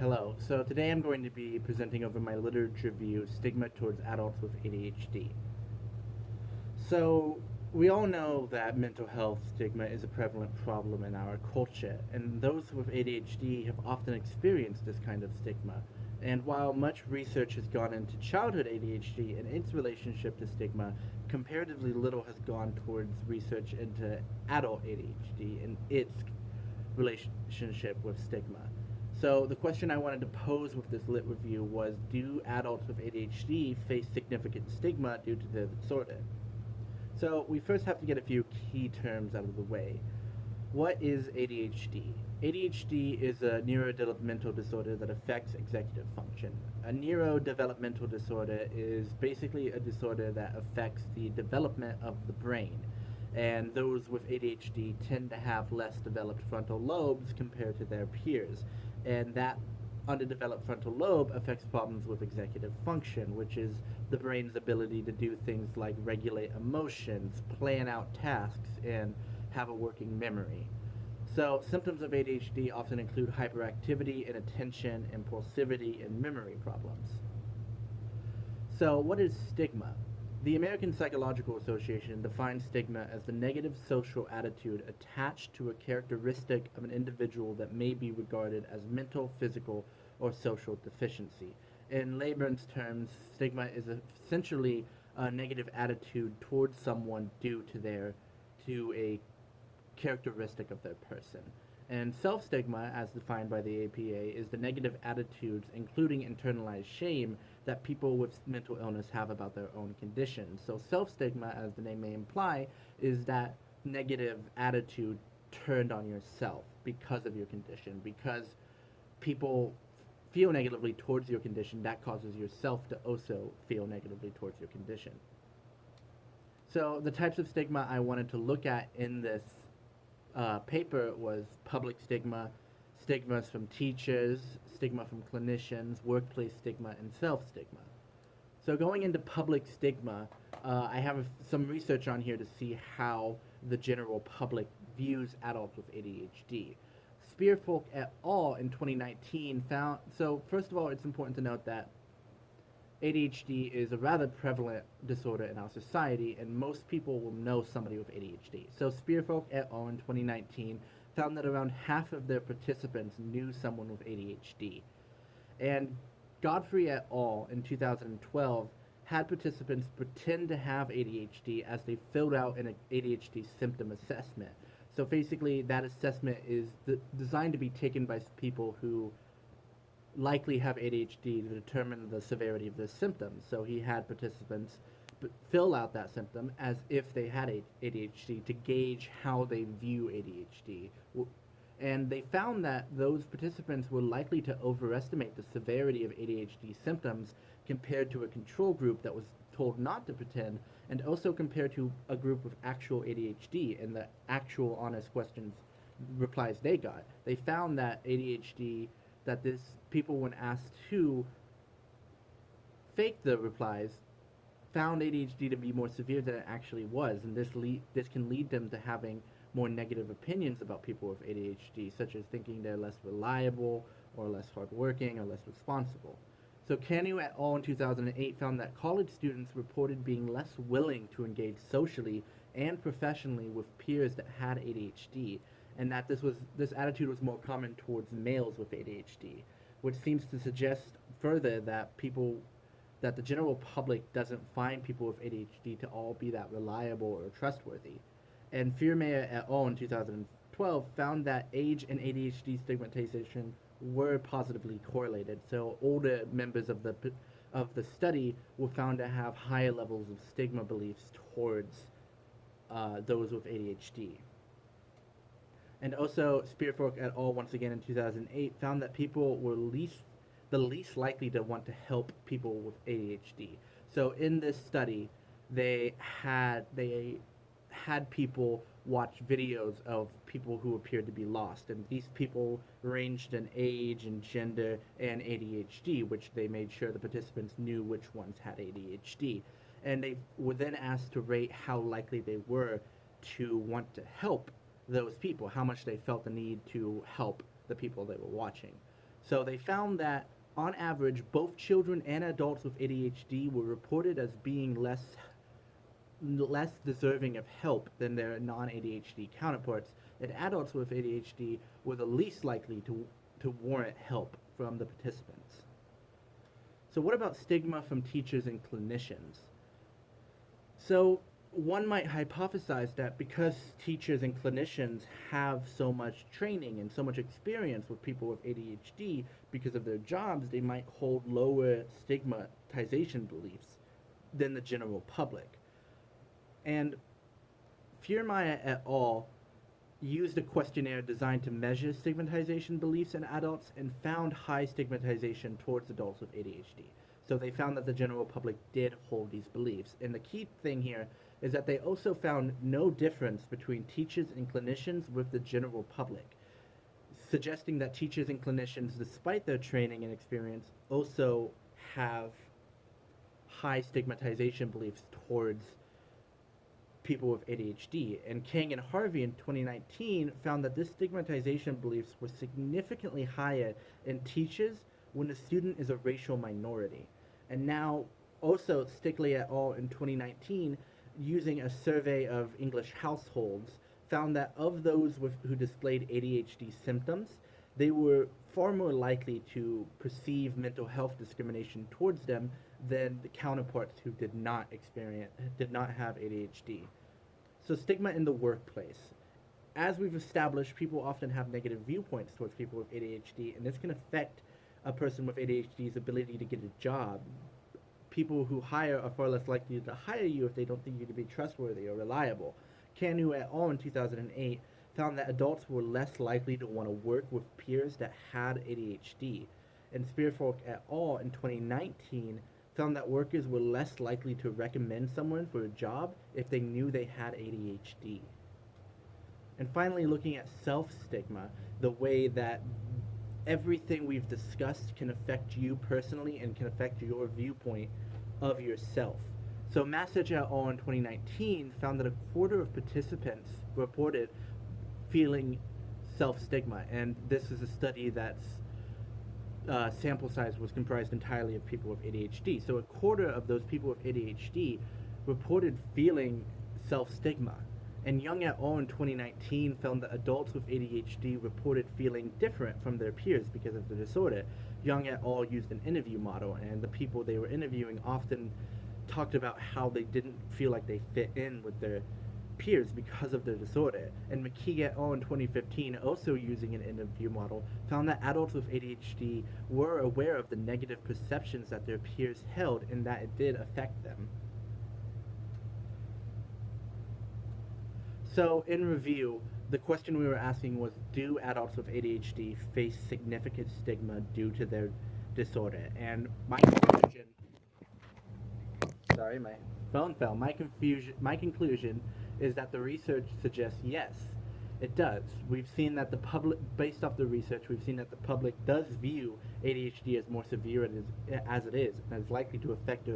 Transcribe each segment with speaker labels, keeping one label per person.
Speaker 1: Hello. So today I'm going to be presenting over my literature review, Stigma Towards Adults with ADHD. So we all know that mental health stigma is a prevalent problem in our culture, and those with ADHD have often experienced this kind of stigma. And while much research has gone into childhood ADHD and its relationship to stigma, comparatively little has gone towards research into adult ADHD and its relationship with stigma. So the question I wanted to pose with this lit review was, do adults with ADHD face significant stigma due to their disorder? So we first have to get a few key terms out of the way. What is ADHD? ADHD is a neurodevelopmental disorder that affects executive function. A neurodevelopmental disorder is basically a disorder that affects the development of the brain. And those with ADHD tend to have less developed frontal lobes compared to their peers. And that underdeveloped frontal lobe affects problems with executive function, which is the brain's ability to do things like regulate emotions, plan out tasks, and have a working memory. So, symptoms of ADHD often include hyperactivity, inattention, impulsivity, and memory problems. So, what is stigma? The American Psychological Association defines stigma as the negative social attitude attached to a characteristic of an individual that may be regarded as mental, physical, or social deficiency. In layman's terms, stigma is essentially a negative attitude towards someone due to a characteristic of their person. And self stigma, as defined by the APA, is the negative attitudes, including internalized shame, that people with mental illness have about their own condition. So, self stigma, as the name may imply, is that negative attitude turned on yourself because of your condition, because people feel negatively towards your condition, that causes yourself to also feel negatively towards your condition. So, the types of stigma I wanted to look at in this paper was public stigma, stigmas from teachers, stigma from clinicians, workplace stigma, and self stigma. So, going into public stigma, I have some research on here to see how the general public views adults with ADHD. Spearfolk et al. In 2019 found. So, first of all, it's important to note that ADHD is a rather prevalent disorder in our society, and most people will know somebody with ADHD. So, Spearfolk et al. In 2019 found that around half of their participants knew someone with ADHD. And Godfrey et al. In 2012 had participants pretend to have ADHD as they filled out an ADHD symptom assessment. So basically, that assessment is designed to be taken by people who likely have ADHD to determine the severity of the symptoms. So he had participants fill out that symptom as if they had ADHD to gauge how they view ADHD. And they found that those participants were likely to overestimate the severity of ADHD symptoms compared to a control group that was told not to pretend, and also compared to a group with actual ADHD and the actual honest questions replies they got. They found that this people, when asked to fake the replies, found ADHD to be more severe than it actually was, and this can lead them to having more negative opinions about people with ADHD, such as thinking they're less reliable or less hardworking or less responsible. So Canu et al. In 2008 found that college students reported being less willing to engage socially and professionally with peers that had ADHD, and that this attitude was more common towards males with ADHD, which seems to suggest further that the general public doesn't find people with ADHD to all be that reliable or trustworthy. And Fiermeyer et al. In 2012 found that age and ADHD stigmatization were positively correlated. So older members of the study were found to have higher levels of stigma beliefs towards those with ADHD. And also, Spearfork et al. Once again in 2008 found that people were the least likely to want to help people with ADHD. So in this study, they had people watch videos of people who appeared to be lost, and these people ranged in age and gender and ADHD, which they made sure the participants knew which ones had ADHD. And they were then asked to rate how likely they were to want to help those people, how much they felt the need to help the people they were watching. So they found that on average, both children and adults with ADHD were reported as being less deserving of help than their non-ADHD counterparts, and adults with ADHD were the least likely to warrant help from the participants. So what about stigma from teachers and clinicians? So one might hypothesize that because teachers and clinicians have so much training and so much experience with people with ADHD because of their jobs, they might hold lower stigmatization beliefs than the general public. And Fiermeyer et al. Used a questionnaire designed to measure stigmatization beliefs in adults and found high stigmatization towards adults with ADHD. So they found that the general public did hold these beliefs. And the key thing here is that they also found no difference between teachers and clinicians with the general public, suggesting that teachers and clinicians, despite their training and experience, also have high stigmatization beliefs towards people with ADHD. And King and Harvey in 2019 found that this stigmatization beliefs were significantly higher in teachers when the student is a racial minority. And now also Stickley et al. In 2019, using a survey of English households, found that of those who displayed ADHD symptoms, they were far more likely to perceive mental health discrimination towards them than the counterparts who did not have ADHD. So stigma in the workplace. As we've established, people often have negative viewpoints towards people with ADHD, and this can affect a person with ADHD's ability to get a job. People who hire are far less likely to hire you if they don't think you to be trustworthy or reliable. Kanu et al. In 2008 found that adults were less likely to want to work with peers that had ADHD. And Spearfolk et al. In 2019 found that workers were less likely to recommend someone for a job if they knew they had ADHD. And finally, looking at self-stigma, the way that everything we've discussed can affect you personally and can affect your viewpoint of yourself. So Massage et al. In 2019 found that a quarter of participants reported feeling self-stigma, and this is a study that's sample size was comprised entirely of people with ADHD. So a quarter of those people with ADHD reported feeling self-stigma. And Young et al. In 2019 found that adults with ADHD reported feeling different from their peers because of the disorder. Young et al. Used an interview model, and the people they were interviewing often talked about how they didn't feel like they fit in with their peers because of their disorder. And McKee et al. In 2015, also using an interview model, found that adults with ADHD were aware of the negative perceptions that their peers held and that it did affect them. So, in review, the question we were asking was, do adults with ADHD face significant stigma due to their disorder? And my conclusion, sorry, my phone fell. My conclusion is that the research suggests yes, it does. We've seen that the public, based off the research, we've seen that the public does view ADHD as more severe as it is, and is likely to affect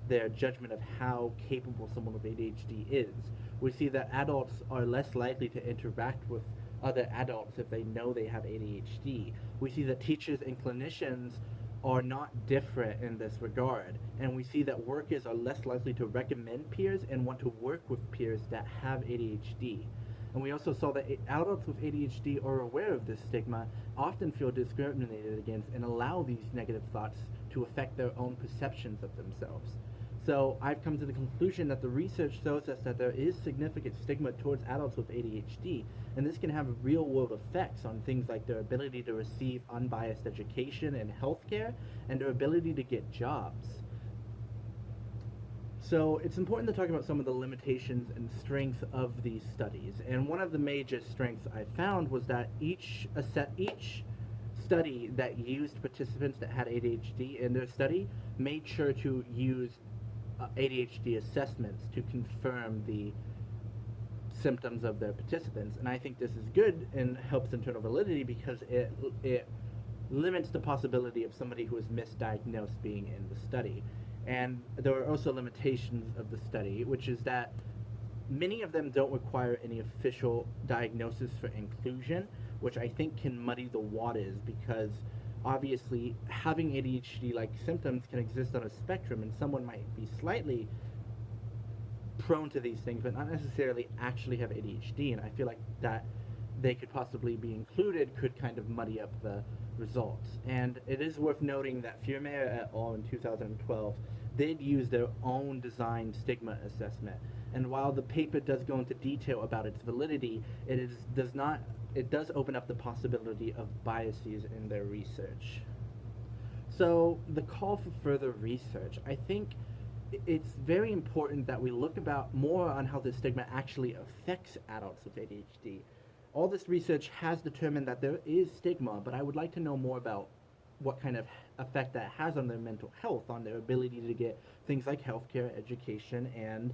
Speaker 1: their judgment of how capable someone with ADHD is. We see that adults are less likely to interact with other adults if they know they have ADHD. We see that teachers and clinicians are not different in this regard, and we see that workers are less likely to recommend peers and want to work with peers that have ADHD. And we also saw that adults with ADHD are aware of this stigma, often feel discriminated against, and allow these negative thoughts to affect their own perceptions of themselves. So I've come to the conclusion that the research shows us that there is significant stigma towards adults with ADHD, and this can have real-world effects on things like their ability to receive unbiased education and healthcare, and their ability to get jobs. So it's important to talk about some of the limitations and strengths of these studies. And one of the major strengths I found was that each study that used participants that had ADHD in their study made sure to use ADHD assessments to confirm the symptoms of their participants. And I think this is good and helps internal validity because it limits the possibility of somebody who is misdiagnosed being in the study. And there are also limitations of the study, which is that many of them don't require any official diagnosis for inclusion, which I think can muddy the waters because obviously having ADHD-like symptoms can exist on a spectrum, and someone might be slightly prone to these things, but not necessarily actually have ADHD. And I feel like that they could possibly be included could kind of muddy up the results. And it is worth noting that Fiermeyer et al. In 2012 did use their own designed stigma assessment. And while the paper does go into detail about its validity, it does open up the possibility of biases in their research. So the call for further research, I think it's very important that we look about more on how the stigma actually affects adults with ADHD. All this research has determined that there is stigma, but I would like to know more about what kind of effect that has on their mental health, on their ability to get things like healthcare, education, and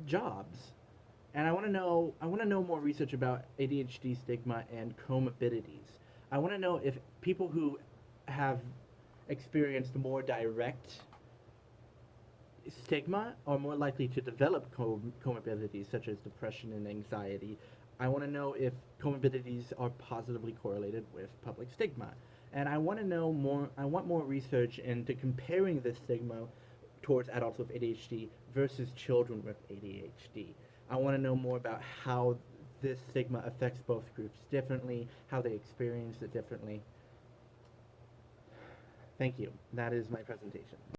Speaker 1: jobs. And I want to know more research about ADHD stigma and comorbidities. I want to know if people who have experienced more direct stigma are more likely to develop comorbidities such as depression and anxiety. I want to know if comorbidities are positively correlated with public stigma. And I want to know more, I want more research into comparing this stigma towards adults with ADHD versus children with ADHD. I want to know more about how this stigma affects both groups differently, how they experience it differently. Thank you. That is my presentation.